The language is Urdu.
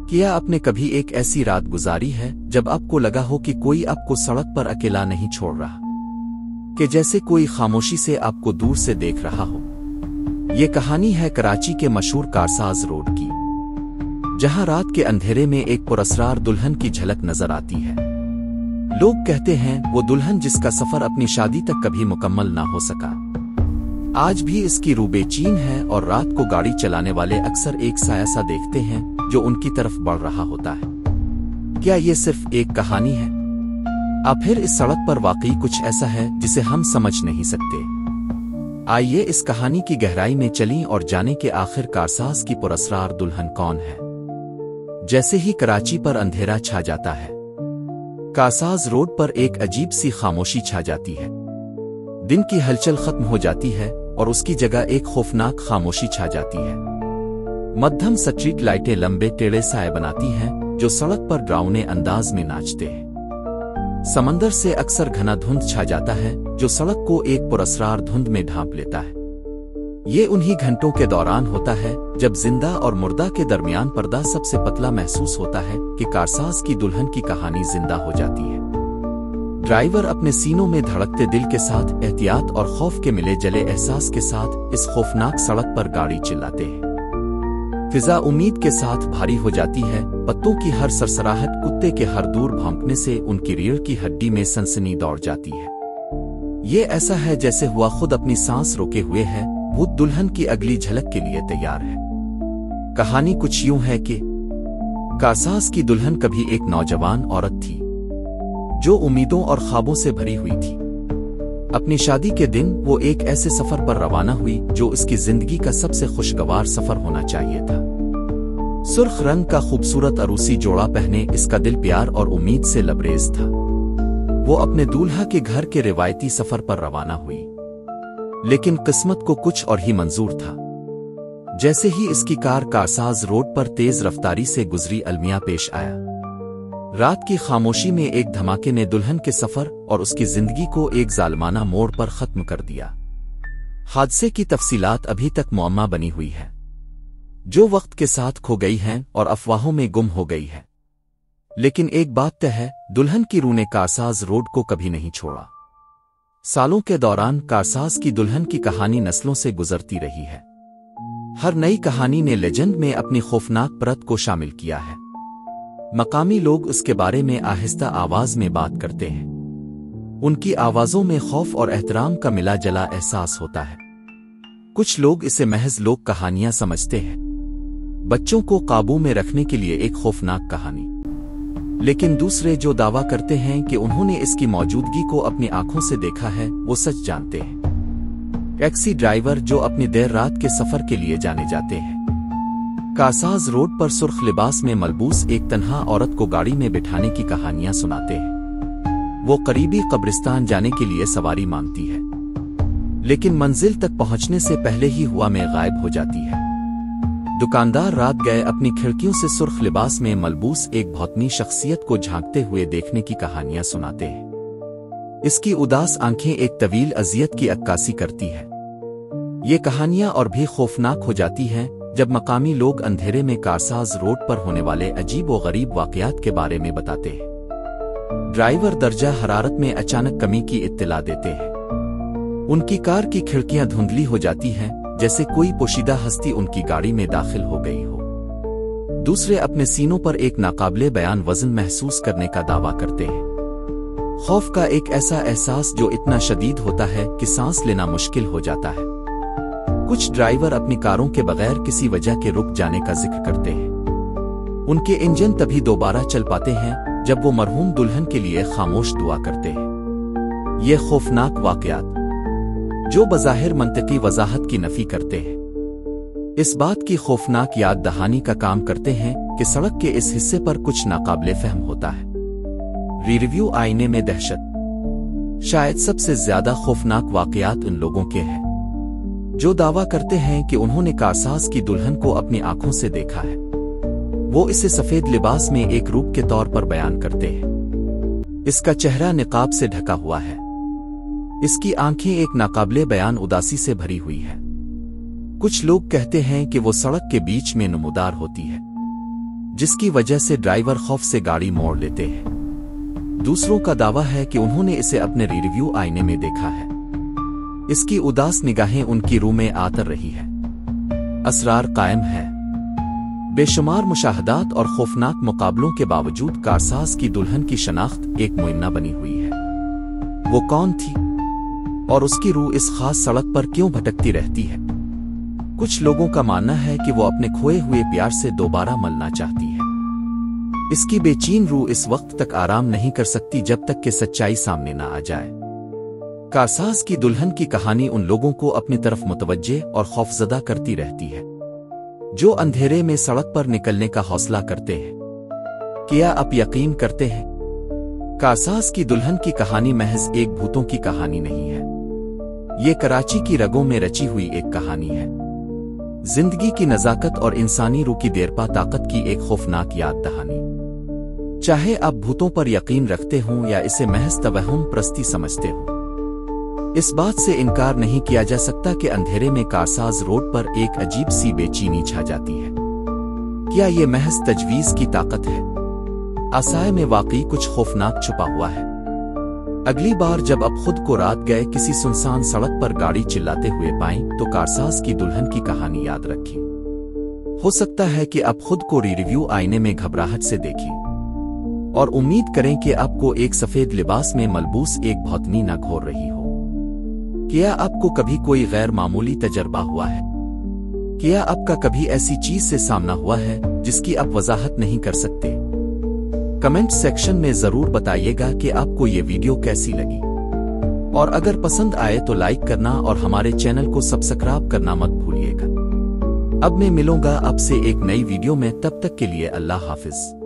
کیا آپ نے کبھی ایک ایسی رات گزاری ہے جب آپ کو لگا ہو کہ کوئی آپ کو سڑک پر اکیلا نہیں چھوڑ رہا، کہ جیسے کوئی خاموشی سے آپ کو دور سے دیکھ رہا ہو؟ یہ کہانی ہے کراچی کے مشہور کارساز روڈ کی، جہاں رات کے اندھیرے میں ایک پراسرار دلہن کی جھلک نظر آتی ہے۔ لوگ کہتے ہیں وہ دلہن جس کا سفر اپنی شادی تک کبھی مکمل نہ ہو سکا، آج بھی اس کی روح بے چین ہے، اور رات کو گاڑی چلانے والے اکثر ایک سایہ سا دیکھتے ہیں جو ان کی طرف بڑھ رہا ہوتا ہے۔ کیا یہ صرف ایک کہانی ہے؟ پھر اس سڑک پر واقعی کچھ ایسا ہے جسے ہم سمجھ نہیں سکتے؟ آئیے اس کہانی کی گہرائی میں چلیں اور جانیں کہ آخر کارساز کی پراسرار دلہن کون ہے۔ جیسے ہی کراچی پر اندھیرا چھا جاتا ہے، کارساز روڈ پر ایک عجیب سی خاموشی چھا جاتی ہے۔ دن کی ہلچل ختم ہو جاتی ہے اور اس کی جگہ ایک خوفناک خاموشی چھا جاتی ہے۔ مدھم سٹریٹ لائٹیں لمبے ٹیڑھے سائے بناتی ہیں جو سڑک پر ڈراؤنے انداز میں ناچتے ہیں۔ سمندر سے اکثر گھنا دھند چھا جاتا ہے جو سڑک کو ایک پراسرار دھند میں ڈھانپ لیتا ہے۔ یہ انہی گھنٹوں کے دوران ہوتا ہے جب زندہ اور مردہ کے درمیان پردہ سب سے پتلا محسوس ہوتا ہے کہ کارساز کی دلہن کی کہانی زندہ ہو جاتی ہے۔ ڈرائیور اپنے سینوں میں دھڑکتے دل کے ساتھ، احتیاط اور خوف کے ملے جلے احساس کے ساتھ اس خوفناک سڑک پر گاڑی چلاتے ہیں۔ فضا امید کے ساتھ بھاری ہو جاتی ہے، پتوں کی ہر سرسراہٹ، کتے کے ہر دور بھونکنے سے ان کی ریڑھ کی ہڈی میں سنسنی دوڑ جاتی ہے۔ یہ ایسا ہے جیسے ہوا خود اپنی سانس روکے ہوئے ہے، بھوت دلہن کی اگلی جھلک کے لیے تیار ہے۔ کہانی کچھ یوں ہے کہ کارساز کی دلہن کبھی ایک نوجوان عورت تھی جو امیدوں اور خوابوں سے بھری ہوئی تھی۔ اپنی شادی کے دن وہ ایک ایسے سفر پر روانہ ہوئی جو اس کی زندگی کا سب سے خوشگوار سفر ہونا چاہیے تھا۔ سرخ رنگ کا خوبصورت عروسی جوڑا پہنے اس کا دل پیار اور امید سے لبریز تھا۔ وہ اپنے دولہا کے گھر کے روایتی سفر پر روانہ ہوئی، لیکن قسمت کو کچھ اور ہی منظور تھا۔ جیسے ہی اس کی کار کارساز روڈ پر تیز رفتاری سے گزری، المیہ پیش آیا۔ رات کی خاموشی میں ایک دھماکے نے دلہن کے سفر اور اس کی زندگی کو ایک ظالمانہ موڑ پر ختم کر دیا۔ حادثے کی تفصیلات ابھی تک معمہ بنی ہوئی ہے، جو وقت کے ساتھ کھو گئی ہیں اور افواہوں میں گم ہو گئی ہے۔ لیکن ایک بات طے ہے، دلہن کی روح نے کارساز روڈ کو کبھی نہیں چھوڑا۔ سالوں کے دوران کارساز کی دلہن کی کہانی نسلوں سے گزرتی رہی ہے۔ ہر نئی کہانی نے لیجنڈ میں اپنی خوفناک پرت کو شامل کیا ہے۔ مقامی لوگ اس کے بارے میں آہستہ آواز میں بات کرتے ہیں۔ ان کی آوازوں میں خوف اور احترام کا ملا جلا احساس ہوتا ہے۔ کچھ لوگ اسے محض لوک کہانیاں سمجھتے ہیں، بچوں کو قابو میں رکھنے کے لیے ایک خوفناک کہانی، لیکن دوسرے جو دعویٰ کرتے ہیں کہ انہوں نے اس کی موجودگی کو اپنی آنکھوں سے دیکھا ہے، وہ سچ جانتے ہیں۔ ٹیکسی ڈرائیور جو اپنی دیر رات کے سفر کے لیے جانے جاتے ہیں، کارساز روڈ پر سرخ لباس میں ملبوس ایک تنہا عورت کو گاڑی میں بٹھانے کی کہانیاں سناتے ہیں۔ وہ قریبی قبرستان جانے کے لیے سواری مانگتی ہے، لیکن منزل تک پہنچنے سے پہلے ہی ہوا میں غائب ہو جاتی ہے۔ دکاندار رات گئے اپنی کھڑکیوں سے سرخ لباس میں ملبوس ایک بھوتنی شخصیت کو جھانکتے ہوئے دیکھنے کی کہانیاں سناتے ہیں۔ اس کی اداس آنکھیں ایک طویل اذیت کی عکاسی کرتی ہے۔ یہ کہانیاں اور بھی خوفناک ہو جاتی ہیں جب مقامی لوگ اندھیرے میں کارساز روڈ پر ہونے والے عجیب و غریب واقعات کے بارے میں بتاتے ہیں۔ ڈرائیور درجہ حرارت میں اچانک کمی کی اطلاع دیتے ہیں۔ ان کی کار کی کھڑکیاں دھندلی ہو جاتی ہیں جیسے کوئی پوشیدہ ہستی ان کی گاڑی میں داخل ہو گئی ہو۔ دوسرے اپنے سینوں پر ایک ناقابل بیان وزن محسوس کرنے کا دعویٰ کرتے ہیں۔ خوف کا ایک ایسا احساس جو اتنا شدید ہوتا ہے کہ سانس لینا مشکل ہو جاتا ہے۔ کچھ ڈرائیور اپنی کاروں کے بغیر کسی وجہ کے رک جانے کا ذکر کرتے ہیں۔ ان کے انجن تبھی دوبارہ چل پاتے ہیں جب وہ مرحوم دلہن کے لیے خاموش دعا کرتے ہیں۔ یہ خوفناک واقعات، جو بظاہر منطقی وضاحت کی نفی کرتے ہیں، اس بات کی خوفناک یاد دہانی کا کام کرتے ہیں کہ سڑک کے اس حصے پر کچھ ناقابل فہم ہوتا ہے۔ ریویو آئینے میں دہشت۔ شاید سب سے زیادہ خوفناک واقعات ان لوگوں کے ہیں جو دعویٰ کرتے ہیں کہ انہوں نے کارساز کی دلہن کو اپنی آنکھوں سے دیکھا ہے۔ وہ اسے سفید لباس میں ایک روپ کے طور پر بیان کرتے ہیں۔ اس کا چہرہ نقاب سے ڈھکا ہوا ہے، اس کی آنکھیں ایک ناقابل بیان اداسی سے بھری ہوئی ہیں۔ کچھ لوگ کہتے ہیں کہ وہ سڑک کے بیچ میں نمودار ہوتی ہے، جس کی وجہ سے ڈرائیور خوف سے گاڑی موڑ لیتے ہیں۔ دوسروں کا دعویٰ ہے کہ انہوں نے اسے اپنے ریویو آئینے میں دیکھا ہے۔ اس کی اداس نگاہیں ان کی روح میں آتر رہی ہے۔ اسرار قائم ہے۔ بے شمار مشاہدات اور خوفناک مقابلوں کے باوجود کارساز کی دلہن کی شناخت ایک معمہ بنی ہوئی ہے۔ وہ کون تھی اور اس کی روح اس خاص سڑک پر کیوں بھٹکتی رہتی ہے؟ کچھ لوگوں کا ماننا ہے کہ وہ اپنے کھوئے ہوئے پیار سے دوبارہ ملنا چاہتی ہے۔ اس کی بے چین روح اس وقت تک آرام نہیں کر سکتی جب تک کہ سچائی سامنے نہ آ جائے۔ کارساز کی دلہن کی کہانی ان لوگوں کو اپنی طرف متوجہ اور خوفزدہ کرتی رہتی ہے جو اندھیرے میں سڑک پر نکلنے کا حوصلہ کرتے ہیں۔ کیا آپ یقین کرتے ہیں؟ کارساز کی دلہن کی کہانی محض ایک بھوتوں کی کہانی نہیں ہے۔ یہ کراچی کی رگوں میں رچی ہوئی ایک کہانی ہے، زندگی کی نزاکت اور انسانی روح کی دیرپا طاقت کی ایک خوفناک یاد دہانی۔ چاہے آپ بھوتوں پر یقین رکھتے ہوں یا اسے محض توہم پرستی سمجھتے ہوں، اس بات سے انکار نہیں کیا جا سکتا کہ اندھیرے میں کارساز روڈ پر ایک عجیب سی بے چینی چھا جاتی ہے۔ کیا یہ محض تجویز کی طاقت ہے؟ آسائے میں واقعی کچھ خوفناک چھپا ہوا ہے۔ اگلی بار جب آپ خود کو رات گئے کسی سنسان سڑک پر گاڑی چلاتے ہوئے پائیں تو کارساز کی دلہن کی کہانی یاد رکھیں۔ ہو سکتا ہے کہ آپ خود کو ریویو آئینے میں گھبراہٹ سے دیکھیں اور امید کریں کہ آپ کو ایک سفید لباس میں ملبوس ایک بھوتنی نہ گھور رہی ہو۔ کیا آپ کو کبھی کوئی غیر معمولی تجربہ ہوا ہے؟ کیا آپ کا کبھی ایسی چیز سے سامنا ہوا ہے جس کی آپ وضاحت نہیں کر سکتے؟ کمنٹ سیکشن میں ضرور بتائیے گا کہ آپ کو یہ ویڈیو کیسی لگی، اور اگر پسند آئے تو لائک کرنا اور ہمارے چینل کو سبسکرائب کرنا مت بھولیے گا۔ اب میں ملوں گا آپ سے ایک نئی ویڈیو میں، تب تک کے لیے اللہ حافظ۔